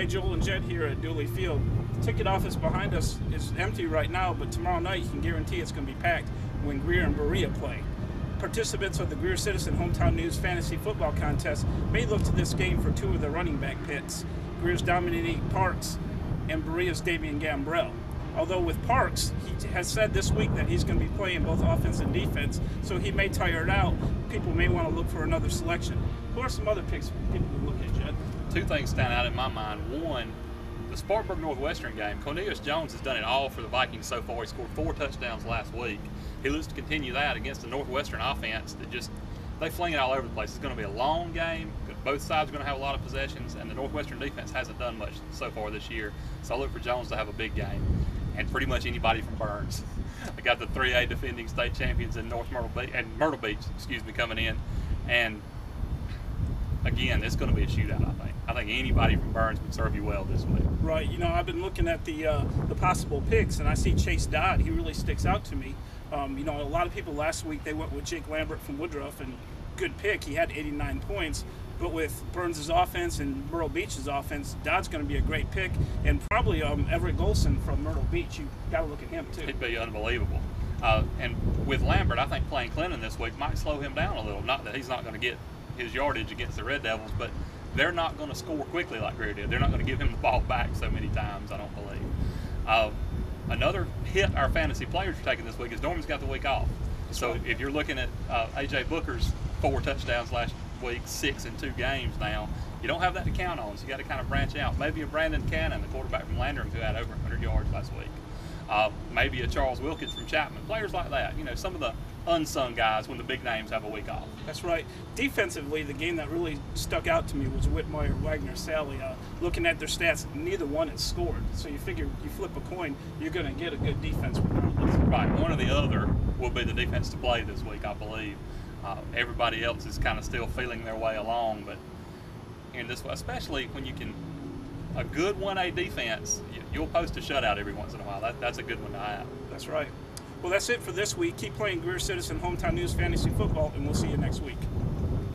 Hey, Joel and Jed here at Dooley Field. The ticket office behind us is empty right now, but tomorrow night you can guarantee it's going to be packed when Greer and Berea play. Participants of the Greer Citizen Hometown News Fantasy Football Contest may look to this game for two of the running back picks, Greer's Dominique Parks and Berea's Damian Gambrell. Although with Parks, he has said this week that he's going to be playing both offense and defense, so he may tire it out. People may want to look for another selection. Who are some other picks people can look at, Jed? Two things stand out in my mind. One, the Spartanburg Northwestern game. Cornelius Jones has done it all for the Vikings so far. He scored 4 touchdowns last week. He looks to continue that against the Northwestern offense that they fling it all over the place. It's going to be a long game. Both sides are going to have a lot of possessions, and the Northwestern defense hasn't done much so far this year. So I look for Jones to have a big game, and pretty much anybody from Burns. They got the 3A defending state champions in Myrtle Beach, coming in, and again, it's going to be a shootout. I think anybody from Burns would serve you well this week. Right. You know, I've been looking at the possible picks, and I see Chase Dodd. He really sticks out to me. You know, a lot of people last week, they went with Jake Lambert from Woodruff, and good pick. He had 89 points. But with Burns' offense and Myrtle Beach's offense, Dodd's going to be a great pick. And probably Everett Golson from Myrtle Beach. You got to look at him, too. He'd be unbelievable. And with Lambert, I think playing Clinton this week might slow him down a little. Not that he's not going to get his yardage against the Red Devils, but they're not going to score quickly like Greer did. They're not going to give him the ball back so many times, I don't believe. Another hit our fantasy players are taking this week is Norman's got the week off. So if you're looking at A.J. Booker's 4 touchdowns last week, 6 in 2 games now, you don't have that to count on, so you got to kind of branch out. Maybe a Brandon Cannon, the quarterback from Landrum, who had over 100 yards last week. Maybe a Charles Wilkins from Chapman. Players like that, you know, some of the unsung guys when the big names have a week off. That's right. Defensively, the game that really stuck out to me was Whitmire, Wagner, Sally. Looking at their stats, neither one has scored. So you figure you flip a coin, you're going to get a good defense regardless. Right. One or the other will be the defense to play this week, I believe. Everybody else is kind of still feeling their way along, but in this, especially when you can, a good 1A defense, you'll post a shutout every once in a while. That's a good one to have. That's right. Well, that's it for this week. Keep playing Greer Citizen Hometown News Fantasy Football, and we'll see you next week.